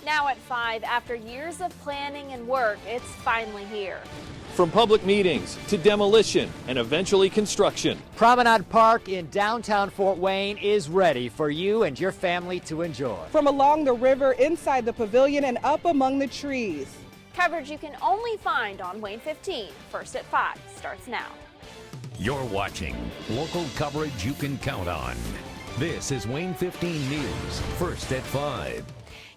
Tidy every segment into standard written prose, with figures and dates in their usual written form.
Now at 5, after years of planning and work, it's finally here. From public meetings to demolition and eventually construction, Promenade Park in downtown Fort Wayne is ready for you and your family to enjoy. From along the river, inside the pavilion, and up among the trees. Coverage you can only find on Wayne 15. First at 5 starts now. You're watching local coverage you can count on. This is Wayne 15 News, First at 5.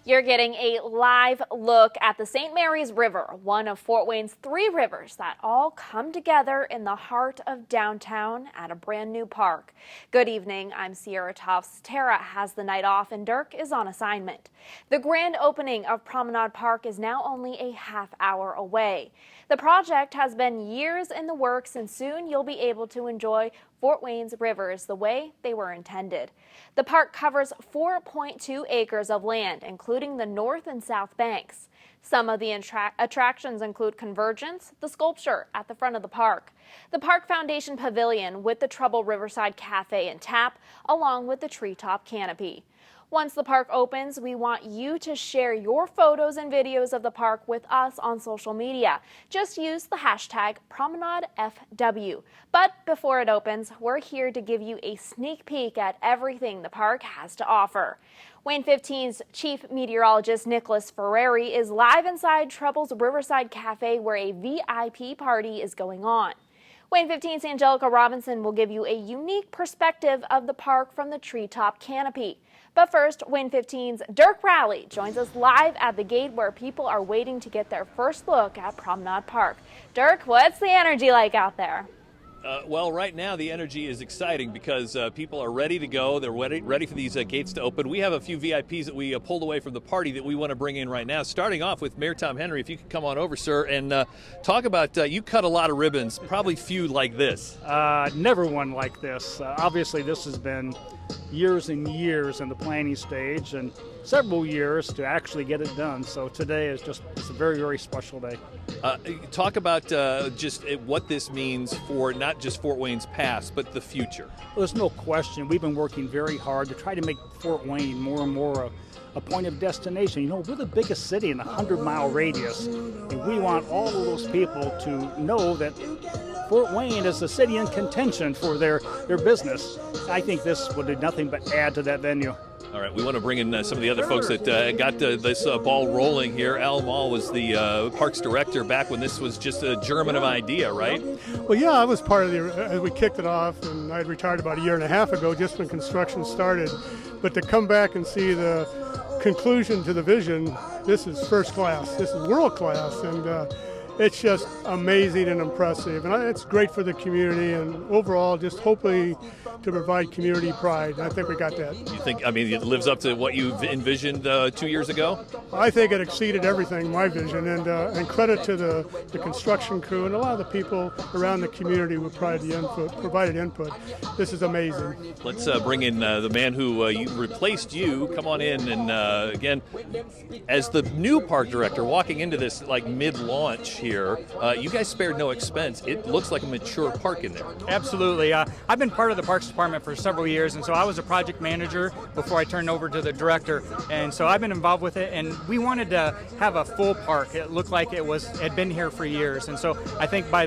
You're getting a live look at the St. Mary's River, one of Fort Wayne's 3 rivers that all come together in the heart of downtown at a brand new park. Good evening, I'm Sierra Tufts. Tara has the night off and Dirk is on assignment. The grand opening of Promenade Park is now only a half hour away. The project has been years in the works, and soon you'll be able to enjoy Fort Wayne's rivers the way they were intended. The park covers 4.2 acres of land, including the north and south banks. Some of the attractions include Convergence, the sculpture at the front of the park, the Park Foundation Pavilion with the Trouble Riverside Cafe and Tap, along with the treetop canopy. Once the park opens, we want you to share your photos and videos of the park with us on social media. Just use the hashtag PromenadeFW. But before it opens, we're here to give you a sneak peek at everything the park has to offer. Wayne 15's chief meteorologist Nicholas Ferrari is live inside Trouble's Riverside Cafe, where a VIP party is going on. Wayne 15's Angelica Robinson will give you a unique perspective of the park from the treetop canopy. But first, Wayne 15's Dirk Rowley joins us live at the gate where people are waiting to get their first look at Promenade Park. Dirk, what's the energy like out there? Well, right now the energy is exciting because people are ready to go. They're ready for these gates to open. We have a few VIPs that we pulled away from the party that we want to bring in right now. Starting off with Mayor Tom Henry, if you could come on over, sir, and talk about you cut a lot of ribbons, probably few like this. Never one like this. Obviously, this has been years and years in the planning stage and several years to actually get it done. So today is it's a very, very special day. Talk about just what this means for not just Fort Wayne's past, but the future. Well, there's no question. We've been working very hard to try to make Fort Wayne more and more a point of destination. You know, we're the biggest city in a 100-mile radius, and we want all of those people to know that Fort Wayne is a city in contention for their business. I think this will do nothing but add to that venue. All right, we want to bring in some of the other folks that got this ball rolling here. Al Mall was the parks director back when this was just a germ of idea, right? Well, yeah, I was part of as we kicked it off, and I had retired about a year and a half ago, just when construction started. But to come back and see the conclusion to the vision, this is first class. This is world class, and it's just amazing and impressive. And it's great for the community, and overall, just hopefully to provide community pride. I think we got that. You think, I mean, it lives up to what you envisioned 2 years ago? I think it exceeded everything, my vision, and credit to the construction crew and a lot of the people around the community who provided input. This is amazing. Let's bring in the man who replaced you. Come on in, and again, as the new park director, walking into this like mid-launch here, you guys spared no expense. It looks like a mature park in there. Absolutely. I've been part of the Parks Department for several years, and so I was a project manager before I turned over to the director, and so I've been involved with it, and we wanted to have a full park. It looked like it had been here for years, and so I think by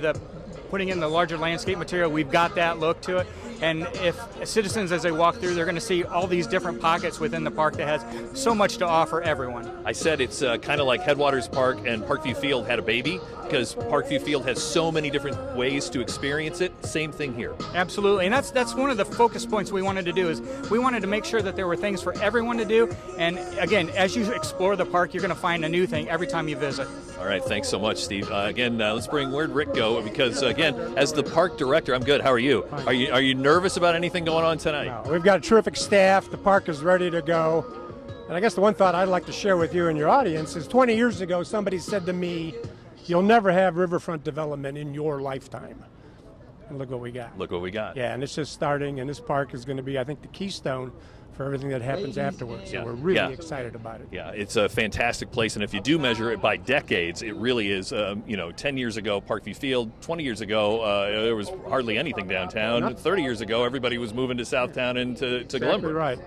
putting in the larger landscape material, we've got that look to it. And if citizens, as they walk through, they're going to see all these different pockets within the park that has so much to offer everyone. I said it's kind of like Headwaters Park and Parkview Field had a baby, because Parkview Field has so many different ways to experience it. Same thing here. Absolutely, and that's one of the focus points we wanted to do, is we wanted to make sure that there were things for everyone to do. And again, as you explore the park, you're going to find a new thing every time you visit. All right, thanks so much, Steve. Again, let's bring where'd Rick go, because again, as the park director, I'm good. How are you? Are you nervous about anything going on tonight? No, we've got a terrific staff. The park is ready to go. And I guess the one thought I'd like to share with you and your audience is 20 years ago, somebody said to me, "You'll never have riverfront development in your lifetime." And look what we got. Look what we got. Yeah, and it's just starting, and this park is going to be, I think, the keystone for everything that happens afterwards. So we're really excited about it. Yeah, it's a fantastic place, and if you do measure it by decades, it really is. 10 years ago, Parkview Field. 20 years ago, there was hardly anything downtown. 30 years ago, everybody was moving to Southtown and to Glenbrook. Right.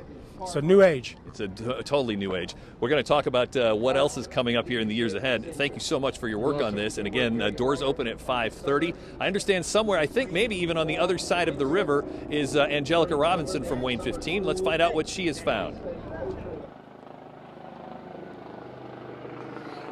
It's a new age. It's a totally new age. We're going to talk about what else is coming up here in the years ahead. Thank you so much for your work on this. And again, doors open at 5:30. I understand somewhere, I think maybe even on the other side of the river, is Angelica Robinson from Wayne 15. Let's find out what she has found.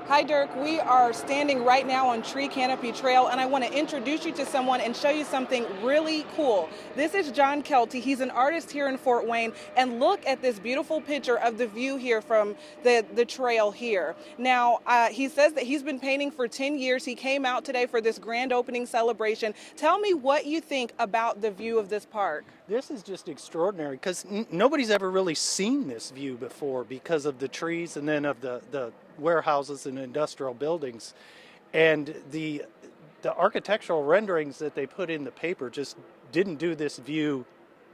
Hi, Dirk. We are standing right now on Tree Canopy Trail, and I want to introduce you to someone and show you something really cool. This is John Kelty. He's an artist here in Fort Wayne, and look at this beautiful picture of the view here from the trail here. Now, he says that he's been painting for 10 years. He came out today for this grand opening celebration. Tell me what you think about the view of this park. This is just extraordinary because nobody's ever really seen this view before because of the trees and then of the warehouses and industrial buildings. And the architectural renderings that they put in the paper just didn't do this view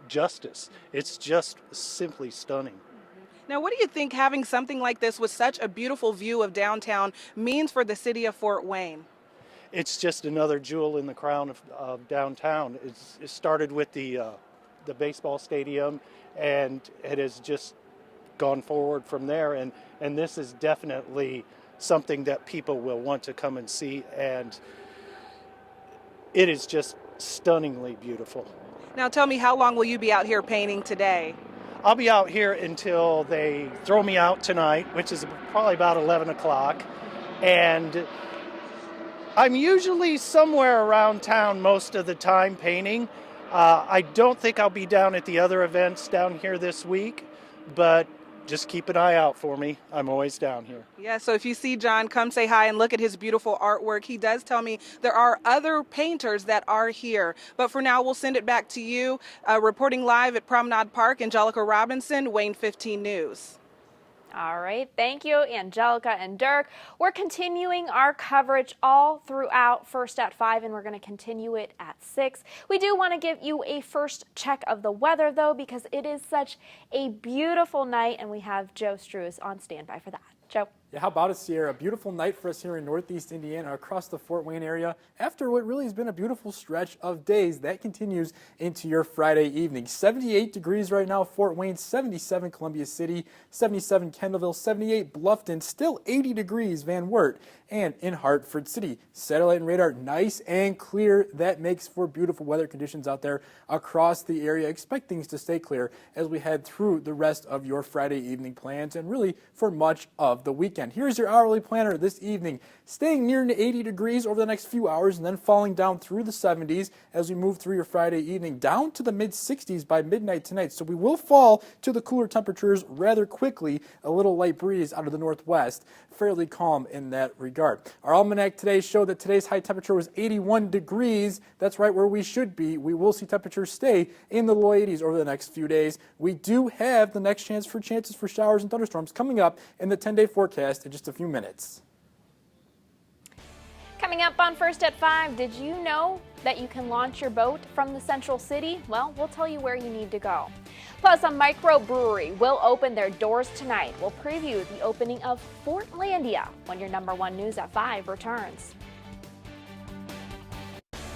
justice. It's just simply stunning. Now, what do you think having something like this with such a beautiful view of downtown means for the city of Fort Wayne? It's just another jewel in the crown of downtown. It started with the baseball stadium, and it has just gone forward from there. And this is definitely something that people will want to come and see, and it is just stunningly beautiful. Now, tell me, how long will you be out here painting today? I'll be out here until they throw me out tonight, which is probably about 11 o'clock. And I'm usually somewhere around town most of the time painting. I don't think I'll be down at the other events down here this week, but just keep an eye out for me. I'm always down here. Yeah, so if you see John, come say hi and look at his beautiful artwork. He does tell me there are other painters that are here. But for now, we'll send it back to you. Reporting live at Promenade Park, Angelica Robinson, Wayne 15 News. All right, thank you, Angelica and Dirk. We're continuing our coverage all throughout First at 5, and we're going to continue it at 6. We do want to give you a first check of the weather, though, because it is such a beautiful night, and we have Joe Struess on standby for that. Joe. Yeah, how about it, Sierra? A beautiful night for us here in Northeast Indiana across the Fort Wayne area after what really has been a beautiful stretch of days. That continues into your Friday evening. 78 degrees right now, Fort Wayne, 77 Columbia City, 77 Kendallville, 78 Bluffton, still 80 degrees Van Wert, and in Hartford City. Satellite and radar nice and clear. That makes for beautiful weather conditions out there across the area. Expect things to stay clear as we head through the rest of your Friday evening plans and really for much of the weekend. Here's your hourly planner this evening, staying near to 80 degrees over the next few hours and then falling down through the 70s as we move through your Friday evening, down to the mid-60s by midnight tonight. So we will fall to the cooler temperatures rather quickly, a little light breeze out of the northwest, fairly calm in that regard. Our almanac today showed that today's high temperature was 81 degrees. That's right where we should be. We will see temperatures stay in the low 80s over the next few days. We do have the next chances for showers and thunderstorms coming up in the 10-day forecast in just a few minutes. Coming up on First at 5, did you know that you can launch your boat from the central city? Well, we'll tell you where you need to go. Plus, a microbrewery will open their doors tonight. We'll preview the opening of Fortlandia when your number 1 News at 5 returns.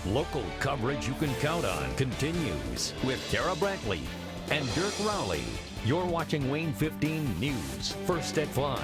Local coverage you can count on continues with Tara Brantley and Dirk Rowley. You're watching Wayne 15 News, First at 5.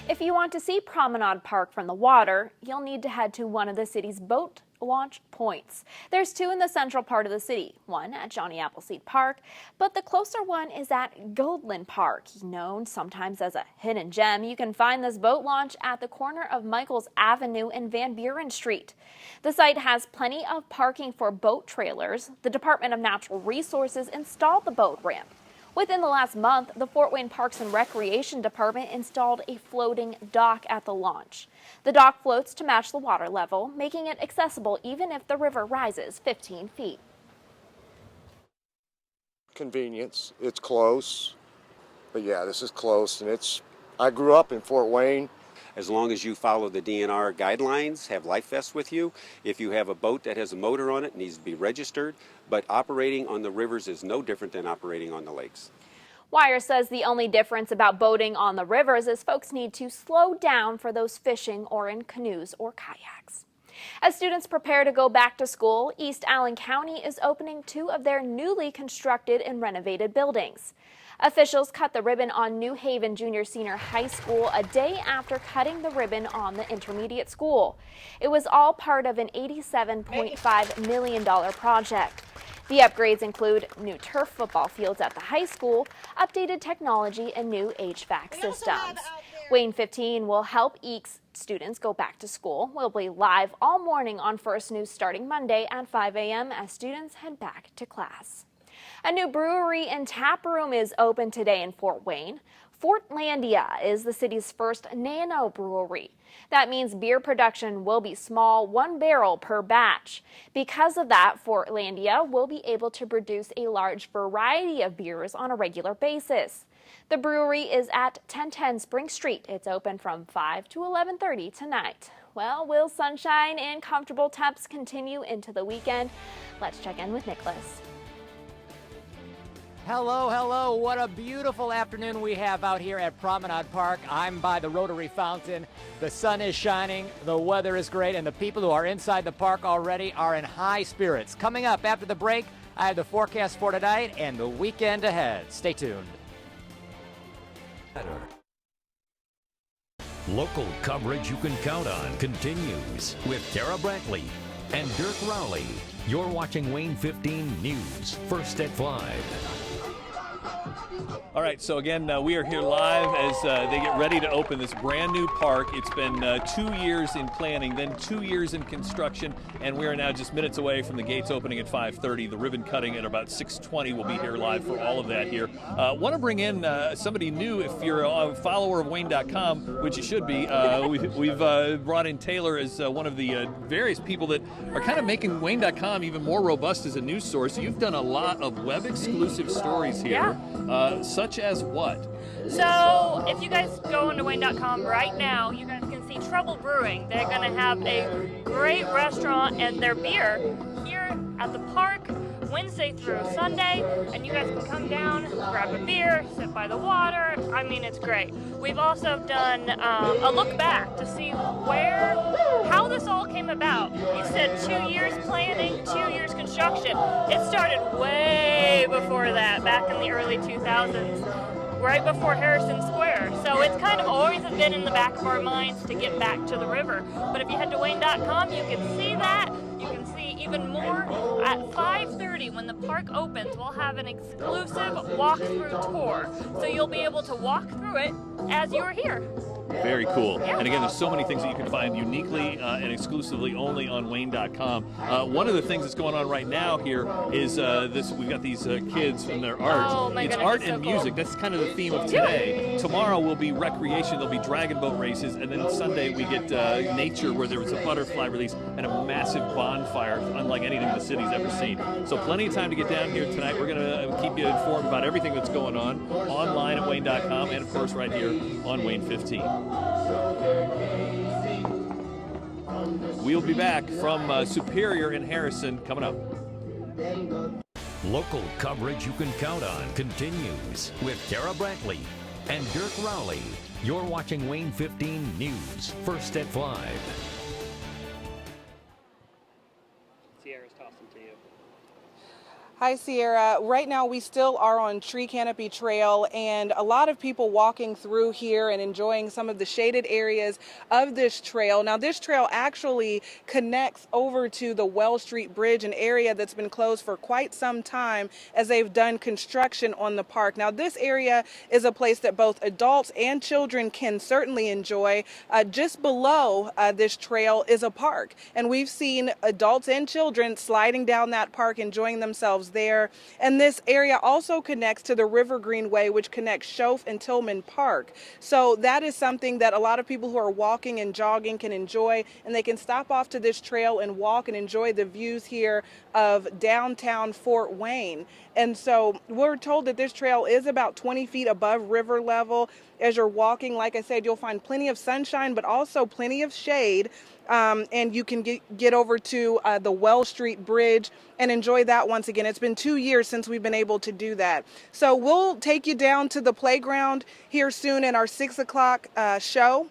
If you want to see Promenade Park from the water, you'll need to head to one of the city's boat launch points. There's 2 in the central part of the city, one at Johnny Appleseed Park, but the closer one is at Goldland Park, known sometimes as a hidden gem. You can find this boat launch at the corner of Michaels Avenue and Van Buren Street. The site has plenty of parking for boat trailers. The Department of Natural Resources installed the boat ramp. Within the last month, the Fort Wayne Parks and Recreation Department installed a floating dock at the launch. The dock floats to match the water level, making it accessible even if the river rises 15 feet. Convenience, it's close, but yeah, this is close, and I grew up in Fort Wayne. As long as you follow the DNR guidelines, have life vests with you. If you have a boat that has a motor on it, it needs to be registered. But operating on the rivers is no different than operating on the lakes. Wire says the only difference about boating on the rivers is folks need to slow down for those fishing or in canoes or kayaks. As students prepare to go back to school, East Allen County is opening 2 of their newly constructed and renovated buildings. Officials cut the ribbon on New Haven Junior Senior High School a day after cutting the ribbon on the intermediate school. It was all part of an $87.5 million project. The upgrades include new turf football fields at the high school, updated technology, and new HVAC systems. Wayne 15 will help EECS students go back to school. We'll be live all morning on First News starting Monday at 5 a.m. as students head back to class. A new brewery and tap room is open today in Fort Wayne. Fortlandia is the city's first nano brewery. That means beer production will be small, 1 barrel per batch. Because of that, Fortlandia will be able to produce a large variety of beers on a regular basis. The brewery is at 1010 Spring Street. It's open from 5 to 11:30 tonight. Well, will sunshine and comfortable temps continue into the weekend? Let's check in with Nicholas. Hello, hello. What a beautiful afternoon we have out here at Promenade Park. I'm by the Rotary Fountain. The sun is shining, the weather is great, and the people who are inside the park already are in high spirits. Coming up after the break, I have the forecast for tonight and the weekend ahead. Stay tuned. Local coverage you can count on continues with Tara Brantley and Dirk Rowley. You're watching Wayne 15 News, first at 5. All right, so again, we are here live as they get ready to open this brand new park. It's been 2 years in planning, then 2 years in construction, and we are now just minutes away from the gates opening at 5:30. The ribbon cutting at about 6:20. We'll be here live for all of that here. Want to bring in somebody new. If you're a follower of Wayne.com, which you should be, we've brought in Taylor as one of the various people that are kind of making Wayne.com even more robust as a news source. You've done a lot of web-exclusive stories here. Such as what? So if you guys go into Wayne.com right now, you guys can see Trouble Brewing. They're going to have a great restaurant and their beer here at the park Wednesday through Sunday, and you guys can come down, grab a beer, sit by the water. I mean, it's great. We've also done a look back to see how this all came about. You said 2 years planning, 2 years construction. It started way before that, back in the early 2000s, right before Harrison Square. So it's kind of always been in the back of our minds to get back to the river. But if you head to Wayne.com, you can see that. You can see even more at 5:30 when the park opens. We'll have an exclusive walkthrough tour. So you'll be able to walk through it as you're here. Very cool. Yeah. And again, there's so many things that you can find uniquely and exclusively only on Wayne.com. One of the things that's going on right now here is we've got these kids and their art. Oh, my it's goodness, art it's so and cool. music. That's kind of the theme of today. Tomorrow will be recreation. There'll be dragon boat races. And then Sunday we get nature, where there was a butterfly release and a massive bonfire, unlike anything the city's ever seen. So plenty of time to get down here tonight. We're going to keep you informed about everything that's going on online at Wayne.com and, of course, right here on Wayne 15. We'll be back from Superior and Harrison coming up. Local coverage you can count on continues with Tara Brantley and Dirk Rowley. You're watching Wayne 15 News, first at 5. Sierra's tossing to you. Hi, Sierra. Right now we still are on Tree Canopy Trail, and a lot of people walking through here and enjoying some of the shaded areas of this trail. Now, this trail actually connects over to the Well Street Bridge, an area that's been closed for quite some time as they've done construction on the park. Now, this area is a place that both adults and children can certainly enjoy. Just below this trail is a park, and we've seen adults and children sliding down that park, enjoying themselves there. And this area also connects to the River Greenway, which connects Shoaf and Tillman Park. So that is something that a lot of people who are walking and jogging can enjoy, and they can stop off to this trail and walk and enjoy the views here of downtown Fort Wayne. And so we're told that this trail is about 20 feet above river level. As you're walking, like I said, you'll find plenty of sunshine, but also plenty of shade. And you can get over to the Well Street Bridge and enjoy that once again. It's been 2 years since we've been able to do that. So we'll take you down to the playground here soon in our 6 o'clock show.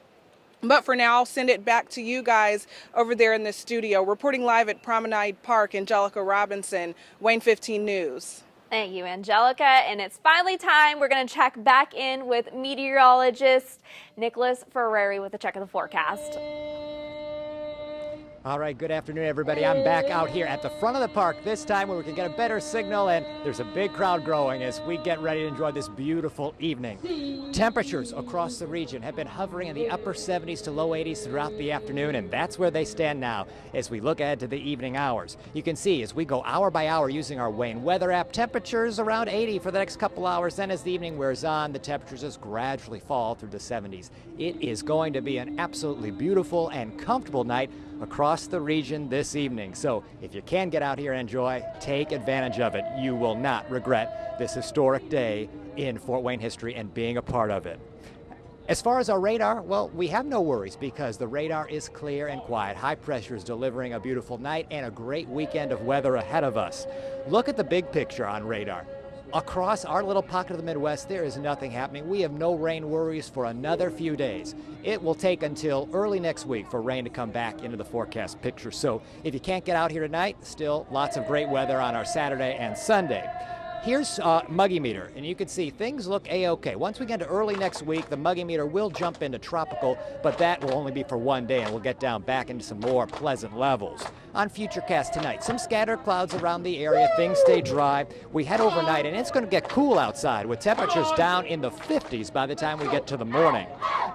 But for now, I'll send it back to you guys over there in the studio. Reporting live at Promenade Park, Angelica Robinson, Wayne 15 News. Thank you, Angelica. And it's finally time. We're going to check back in with meteorologist Nicholas Ferrari with a check of the forecast. All right, good afternoon, everybody. I'm back out here at the front of the park this time where we can get a better signal, and there's a big crowd growing as we get ready to enjoy this beautiful evening. Temperatures across the region have been hovering in the upper 70s to low 80s throughout the afternoon, and that's where they stand now as we look ahead to the evening hours. You can see as we go hour by hour using our Wayne weather app, temperatures around 80 for the next couple hours. Then as the evening wears on, the temperatures just gradually fall through the 70s. It is going to be an absolutely beautiful and comfortable night across the region this evening. So if you can get out here and enjoy, take advantage of it. You will not regret this historic day in Fort Wayne history and being a part of it. As far as our radar, well, we have no worries because the radar is clear and quiet. High pressure is delivering a beautiful night and a great weekend of weather ahead of us. Look at the big picture on radar. Across our little pocket of the Midwest, there is nothing happening. We have no rain worries for another few days. It will take until early next week for rain to come back into the forecast picture. So if you can't get out here tonight, still lots of great weather on our Saturday and Sunday. Here's muggy meter, and you can see things look a-okay. Once we get to early next week, the muggy meter will jump into tropical, but that will only be for one day, and we'll get down back into some more pleasant levels. On Futurecast tonight, some scattered clouds around the area. Things stay dry. We head overnight, and it's going to get cool outside with temperatures down in the 50s by the time we get to the morning.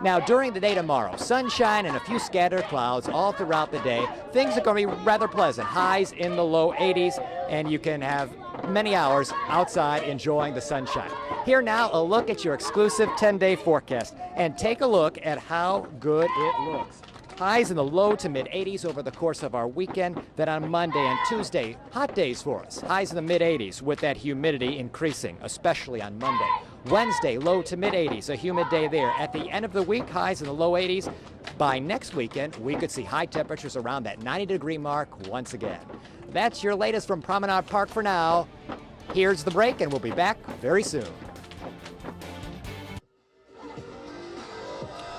Now, during the day tomorrow, sunshine and a few scattered clouds all throughout the day. Things are going to be rather pleasant. Highs in the low 80s, and you can have many hours outside enjoying the sunshine. Here now, a look at your exclusive 10-day forecast, and take a look at how good it looks. Highs in the low to mid 80s over the course of our weekend. Then on Monday and Tuesday, hot days for us. Highs in the mid 80s with that humidity increasing, especially on Monday. Wednesday, low to mid 80s, a humid day there. At the end of the week, highs in the low 80s. By next weekend, we could see high temperatures around that 90-degree mark once again. That's your latest from Promenade Park for now. Here's the break, and we'll be back very soon.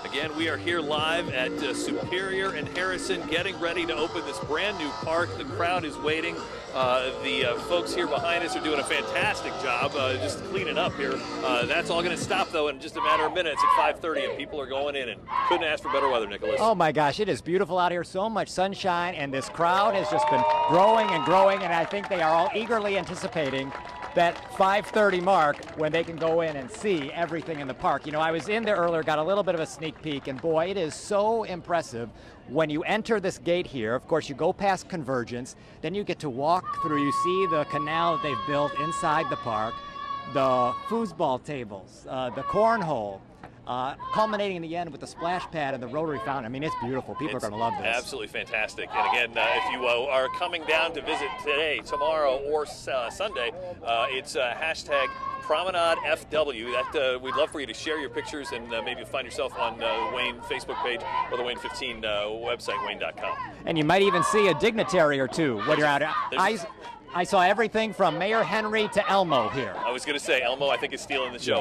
Again, we are here live at Superior and Harrison, getting ready to open this brand new park. The crowd is waiting. The folks here behind us are doing a fantastic job just cleaning up here. That's all going to stop, though, in just a matter of minutes at 5:30, and people are going in, and couldn't ask for better weather, Nicholas. Oh, my gosh, it is beautiful out here. So much sunshine, and this crowd has just been growing and growing, and I think they are all eagerly anticipating that 5:30 mark when they can go in and see everything in the park. You know, I was in there earlier, got a little bit of a sneak peek, and boy, it is so impressive. When you enter this gate here, of course, you go past Convergence, then you get to walk through, you see the canal that they've built inside the park, the foosball tables, the cornhole, culminating in the end with the splash pad and the rotary fountain. I mean, it's beautiful. People are going to love this. Absolutely fantastic. And again, if you are coming down to visit today, tomorrow, or Sunday, it's hashtag Promenade FW. That we'd love for you to share your pictures and maybe find yourself on the Wayne Facebook page or the Wayne 15 website, wayne.com. And you might even see a dignitary or two when you're out. I saw everything from Mayor Henry to Elmo here. I was going to say, Elmo, I think, is stealing the show.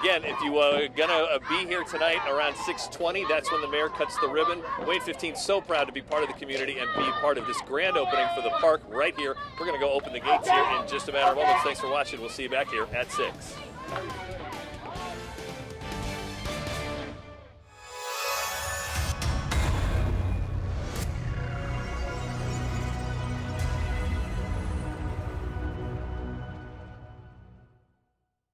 Again, if you are going to be here tonight around 6:20, that's when the mayor cuts the ribbon. Wayne 15 is so proud to be part of the community and be part of this grand opening for the park right here. We're going to go open the gates here in just a matter of moments. Thanks for watching. We'll see you back here at 6.